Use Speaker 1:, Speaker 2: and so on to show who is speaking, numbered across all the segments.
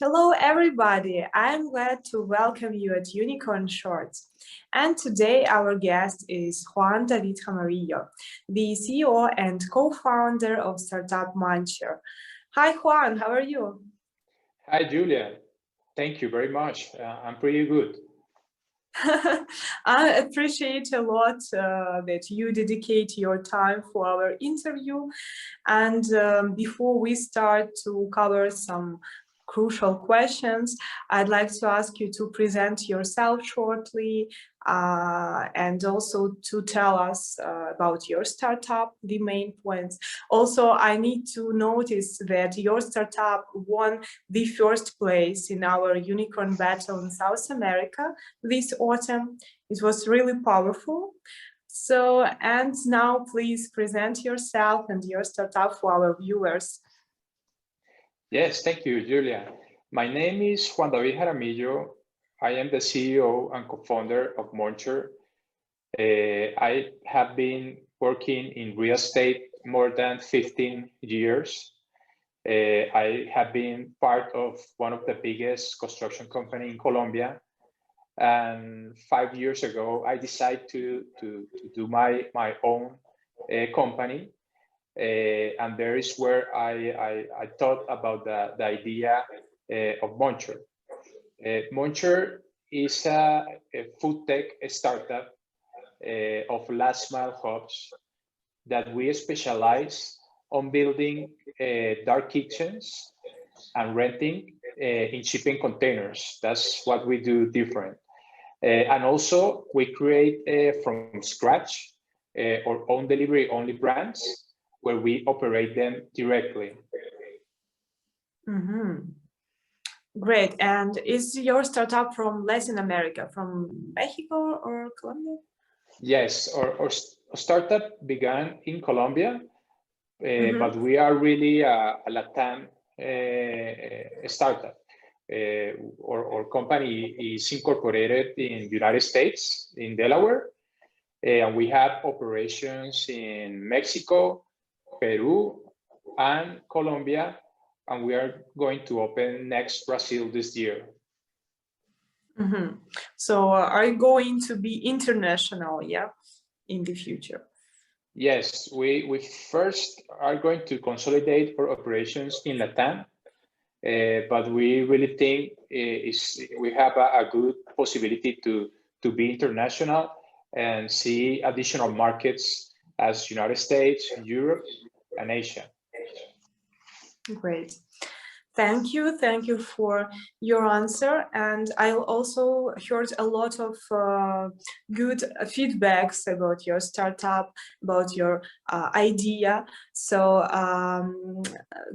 Speaker 1: Hello, everybody. I'm glad to welcome you at Unicorn Shorts. And today our guest is Juan David Jaramillo, the CEO and co-founder of startup Muncher. Hi, Juan. How are you?
Speaker 2: Hi, Julia. Thank you very much. I'm pretty good.
Speaker 1: I appreciate a lot that you dedicate your time for our interview. And before we start to cover some crucial questions, I'd like to ask you to present yourself shortly and also to tell us about your startup, the main points. Also, I need to notice that your startup won the first place in our unicorn battle in South America this autumn. It was really powerful. So, and now please present yourself and your startup for our viewers.
Speaker 2: Yes, thank you, Julia. My name is Juan David Jaramillo. I am the CEO and co-founder of Muncher. I have been working in real estate more than 15 years. I have been part of one of the biggest construction company in Colombia. And 5 years ago, I decided to do my own company. And there is where I thought about the idea of Muncher. Muncher is a food tech startup of last mile hubs that we specialize on building dark kitchens and renting in shipping containers. That's what we do different. And also we create from scratch our own delivery only brands where we operate them directly.
Speaker 1: Mm-hmm. Great. And is your startup from Latin America, from Mexico or Colombia?
Speaker 2: Yes, our startup began in Colombia, but we are really a Latam startup. Our company is incorporated in the United States, in Delaware, and we have operations in Mexico, Peru, and Colombia, and we are going to open next Brazil this year.
Speaker 1: Mm-hmm. So are you going to be international, in the future?
Speaker 2: Yes, we first are going to consolidate our operations in Latam, but we really think we have a good possibility to be international and see additional markets as United States, Europe, and Asia.
Speaker 1: Great. Thank you for your answer. And I also heard a lot of good feedbacks about your startup, about your idea. So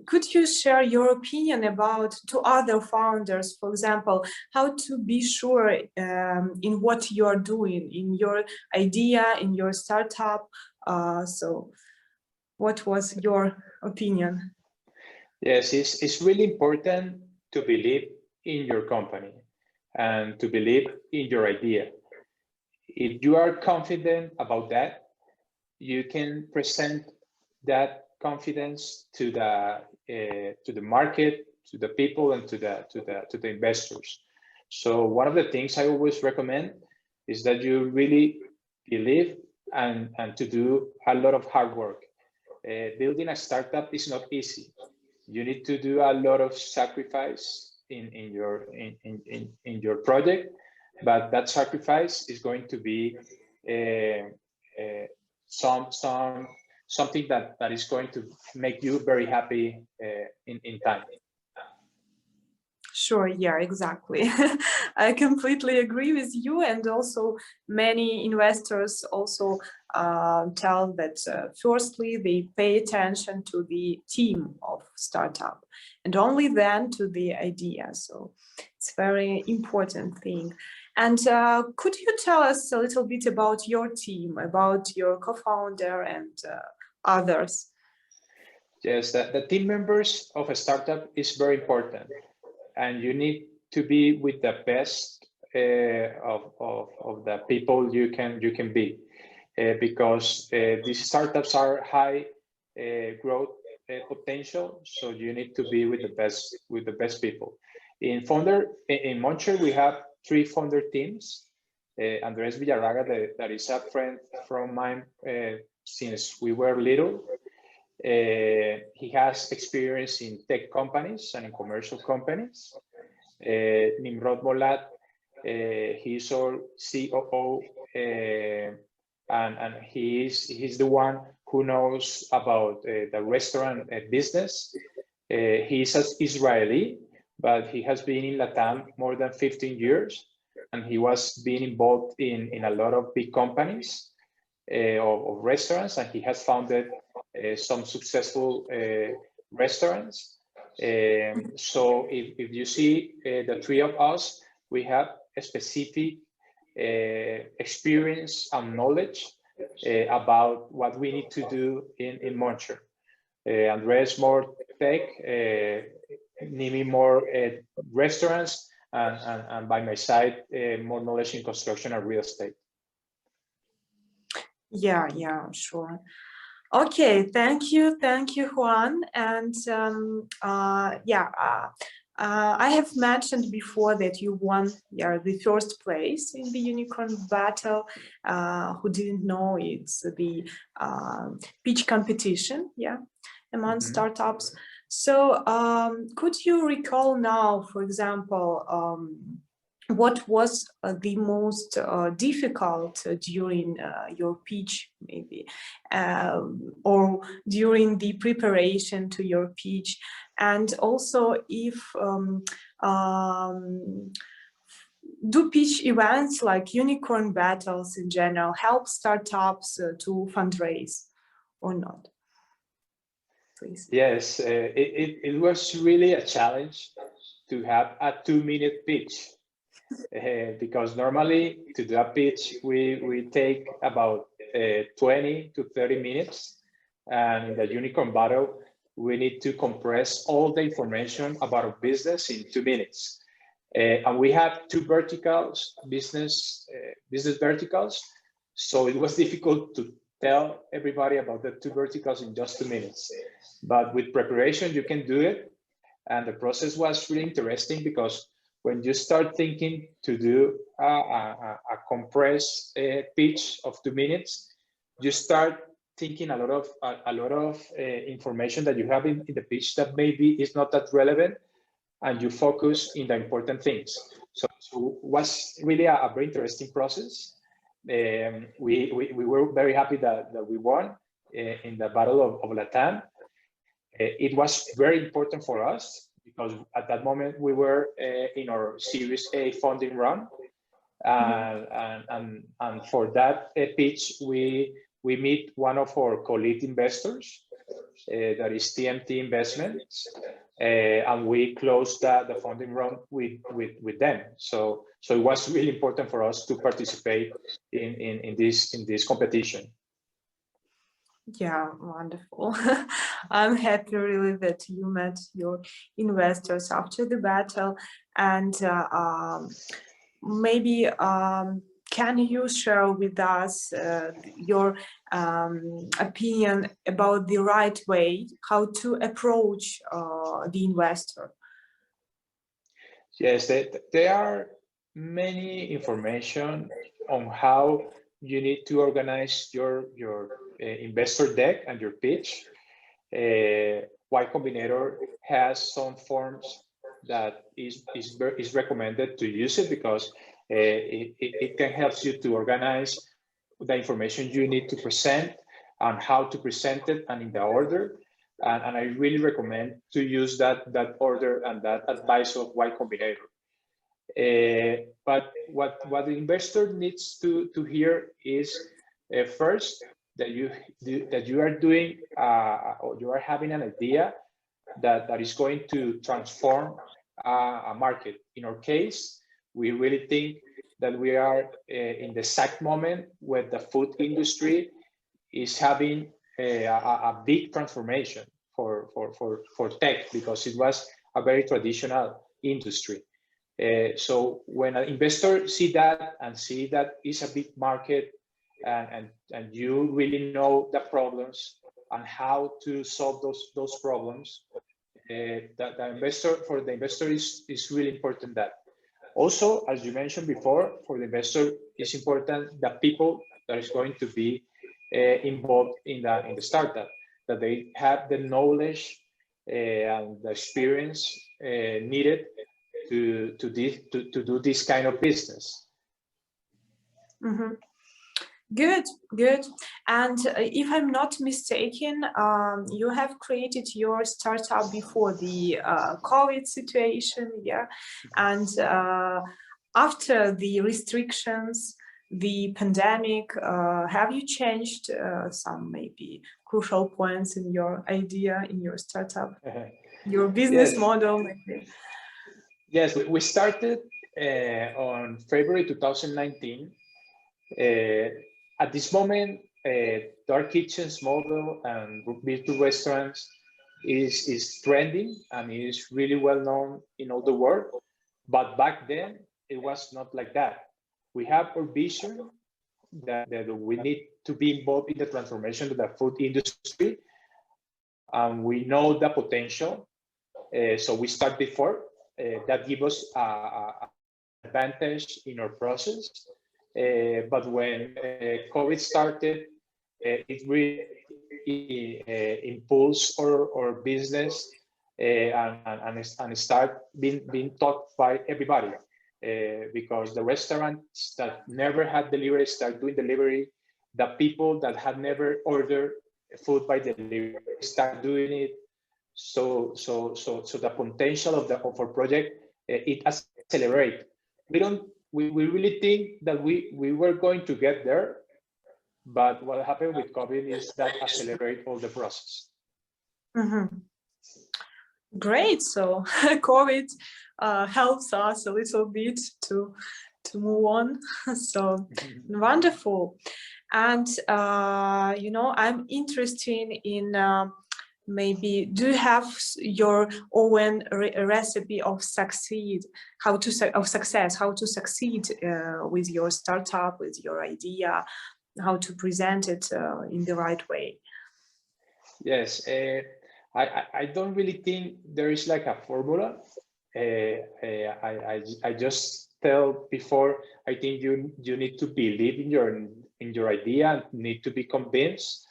Speaker 1: could you share your opinion about to other founders, for example, how to be sure in what you are doing, in your idea, in your startup? So what was your opinion?
Speaker 2: Yes, it's really important to believe in your company and to believe in your idea. If you are confident about that, you can present that confidence to the market, to the people, and to the investors. So one of the things I always recommend is that you really believe and to do a lot of hard work. Building a startup is not easy. You need to do a lot of sacrifice in your project, but that sacrifice is going to be something that is going to make you very happy in time.
Speaker 1: Sure, yeah, exactly. I completely agree with you, and also many investors also tell that firstly they pay attention to the team of startup and only then to the idea. So it's a very important thing. And could you tell us a little bit about your team, about your co-founder and others?
Speaker 2: Yes, the team members of a startup is very important. And you need to be with the best of the people you can be, because these startups are high growth potential. So you need to be with the best people. In Muncher, we have 3 founder teams. Andres Villarraga, that is a friend from mine since we were little. He has experience in tech companies and in commercial companies. Nimrod Molat, he's our COO, and he's the one who knows about the restaurant business. He's Israeli, but he has been in Latam more than 15 years, and he was being involved in a lot of big companies of restaurants, and he has founded some successful restaurants. So if you see the 3 of us, we have a specific experience and knowledge about what we need to do in Muncher. Andres more tech, Nimi more restaurants, and by my side, more knowledge in construction and real estate.
Speaker 1: Yeah, sure. Okay, thank you, Juan. And I have mentioned before that you won the first place in the Unicorn Battle. Who didn't know, it's the pitch competition, among startups. So could you recall now, for example, what was the most difficult during your pitch, maybe, or during the preparation to your pitch? And also, if do pitch events like unicorn battles in general help startups to fundraise or not? Please.
Speaker 2: Yes, it was really a challenge to have a 2-minute pitch. Because normally to do a pitch, we take about 20 to 30 minutes. And in the Unicorn Battle, we need to compress all the information about our business in 2 minutes. And we have 2 verticals, business verticals. So it was difficult to tell everybody about the 2 verticals in just 2 minutes. But with preparation, you can do it. And the process was really interesting because when you start thinking to do a compressed pitch of 2 minutes, you start thinking a lot of information that you have in the pitch that maybe is not that relevant, and you focus in the important things. So it was really a very interesting process. We were very happy that we won in the Battle of Latam. It was very important for us, because at that moment we were in our Series A funding run, and for that pitch we meet one of our co-lead investors, that is TMT Investments, and we closed the funding run with them. So it was really important for us to participate in this competition.
Speaker 1: Yeah, wonderful. I'm happy really that you met your investors after the battle. And maybe can you share with us your opinion about the right way, how to approach the investor?
Speaker 2: Yes, there are many information on how you need to organize your investor deck and your pitch. Y Combinator has some forms that is recommended to use it, because it can help you to organize the information you need to present and how to present it and in the order. And I really recommend to use that order and that advice of Y Combinator. But what the investor needs to hear is first that you are doing or you are having an idea that is going to transform a market. In our case, we really think that we are in the exact moment where the food industry is having a big transformation for tech, because it was a very traditional industry. So when an investor see that it's a big market, and you really know the problems and how to solve those problems, for the investor is really important that. Also, as you mentioned before, for the investor, it's important that people that is going to be involved in the startup, that they have the knowledge and the experience needed to do this kind of business.
Speaker 1: Mm-hmm. Good, good. And if I'm not mistaken, you have created your startup before the COVID situation, yeah? And after the restrictions, the pandemic, have you changed some maybe crucial points in your idea, in your startup, your business model? Maybe?
Speaker 2: Yes, we started on February 2019. At this moment, dark kitchens model and virtual restaurants is trending and is really well known in all the world. But back then, it was not like that. We have our vision that we need to be involved in the transformation of the food industry. And we know the potential. So we start before. That gives us an advantage in our process. But when COVID started, it really impulsed our business and start being taught by everybody. Because the restaurants that never had delivery start doing delivery. The people that had never ordered food by delivery start doing it. So the potential of our project it accelerates. We really think that we were going to get there, but what happened with COVID is that accelerate all the process.
Speaker 1: Mm-hmm. Great. So COVID helps us a little bit to move on. So wonderful. And I'm interested in maybe do you have your own recipe of succeed, how to succeed with your startup, with your idea, how to present it in the right way?
Speaker 2: Yes, I don't really think there is like a formula. I just tell before, I think you need to believe in your idea and need to be convinced.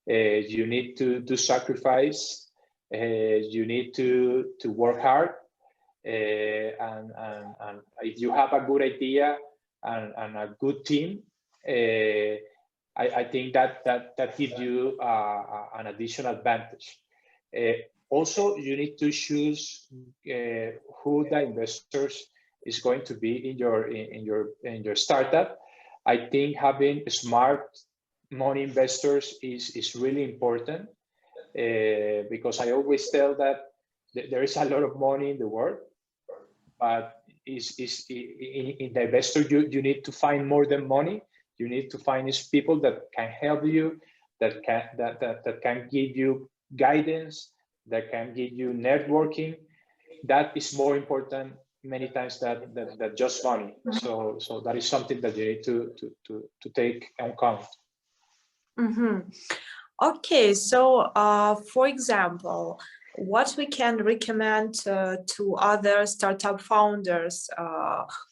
Speaker 2: You need to do sacrifice. You need to work hard. And if you have a good idea and a good team, I think that gives you an additional advantage. Also, you need to choose who the investors is going to be in your startup. I think having smart money investors is really important because I always tell that there is a lot of money in the world, but in the investor you need to find more than money. You need to find these people that can help you, that can give you guidance, that can give you networking. That is more important many times than just money. So that is something that you need to take on account.
Speaker 1: Mm-hmm. Okay, so for example, what we can recommend to other startup founders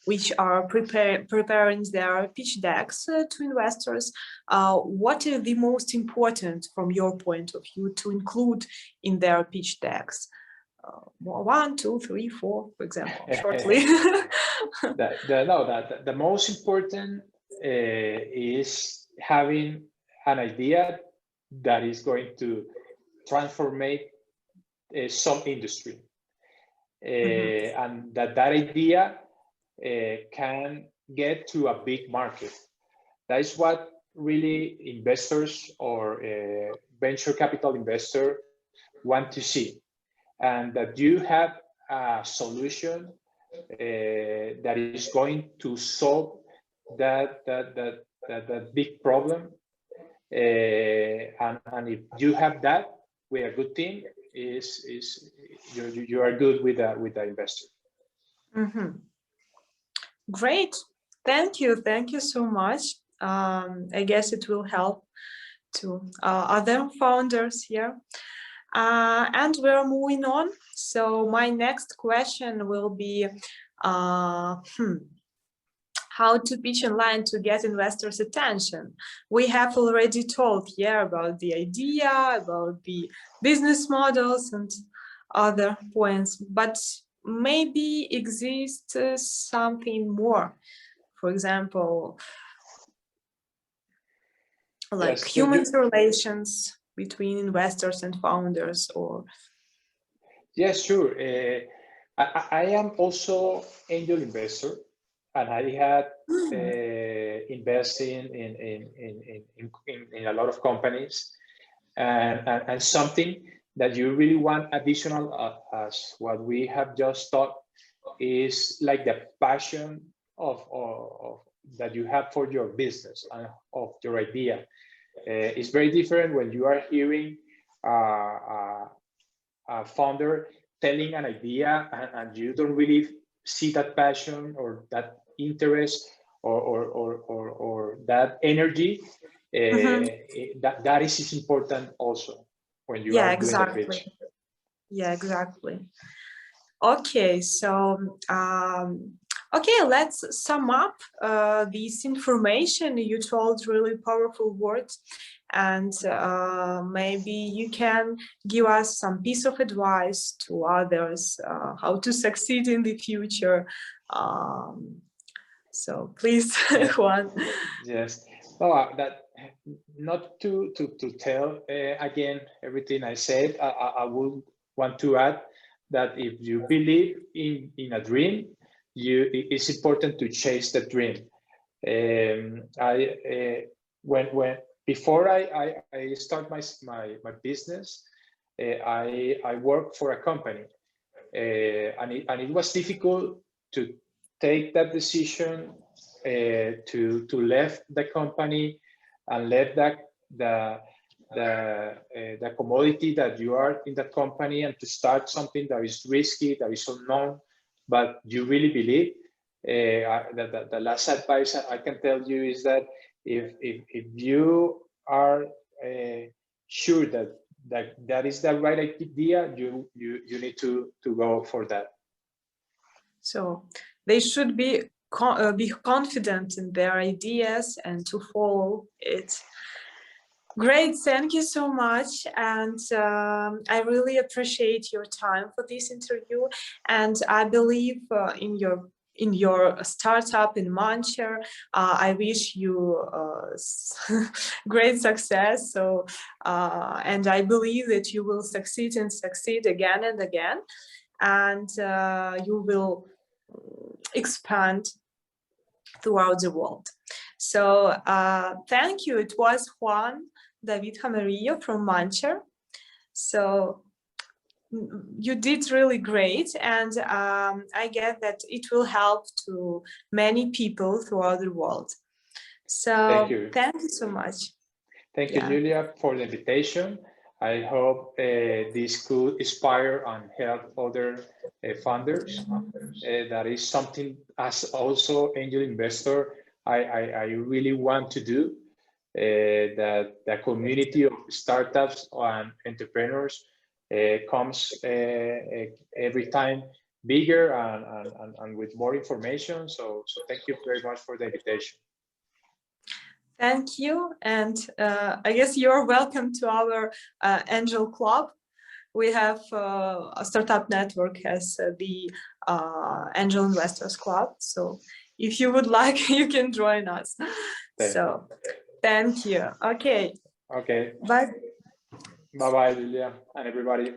Speaker 1: which are preparing their pitch decks to investors, what is the most important from your point of view to include in their pitch decks? 1, 2, 3, 4, for example, shortly.
Speaker 2: The most important is having an idea that is going to transform some industry, and that idea can get to a big market. That is what really investors or venture capital investor want to see, and that you have a solution that is going to solve that big problem. And if you have that with a good team, you are good with the investor.
Speaker 1: Mm-hmm. Great, thank you so much. I guess it will help to other founders here. And we're moving on. So my next question will be, how to pitch online to get investors' attention. We have already talked here about the idea, about the business models and other points, but maybe exists something more. For example, like
Speaker 2: Yes,
Speaker 1: human relations between investors and founders, or
Speaker 2: yes, sure. I am also angel investor, and I had investing in a lot of companies, and something that you really want additional as what we have just taught is like the passion of that you have for your business and of your idea. It's very different when you are hearing a founder telling an idea and you don't really see that passion or that interest or that energy. That is important also when you are doing the pitch.
Speaker 1: Yeah, exactly. Okay, so okay, let's sum up this information. You told really powerful words, and maybe you can give us some piece of advice to others how to succeed in the future. So please, Juan.
Speaker 2: Yes. Oh, that not to tell again everything I said. I would want to add that if you believe in a dream, it's important to chase the dream. When before I start my business, I worked for a company, and it was difficult to take that decision to left the company and left the commodity that you are in the company and to start something that is risky, that is unknown, but you really believe. The last advice I can tell you is that if you are sure that is the right idea, you need to go for that.
Speaker 1: So they should be confident in their ideas and to follow it. Great, thank you so much, and I really appreciate your time for this interview, and I believe in your startup in Muncher. I wish you great success. So, and I believe that you will succeed and succeed again and again, and you will expand throughout the world. So thank you. It was Juan David Jaramillo from Muncher. So you did really great, and I get that it will help to many people throughout the world. So thank you so much.
Speaker 2: Thank you, Julia, for the invitation. I hope this could inspire and help other funders. That is something, as also angel investor, I really want to do. That the community of startups and entrepreneurs comes every time bigger and with more information. So thank you very much for the invitation.
Speaker 1: Thank you, and I guess you're welcome to our Angel Club. We have a startup network as the Angel Investors Club. So if you would like, you can join us. So thank you. Okay.
Speaker 2: Okay.
Speaker 1: Bye.
Speaker 2: Bye-bye, Julia, and everybody.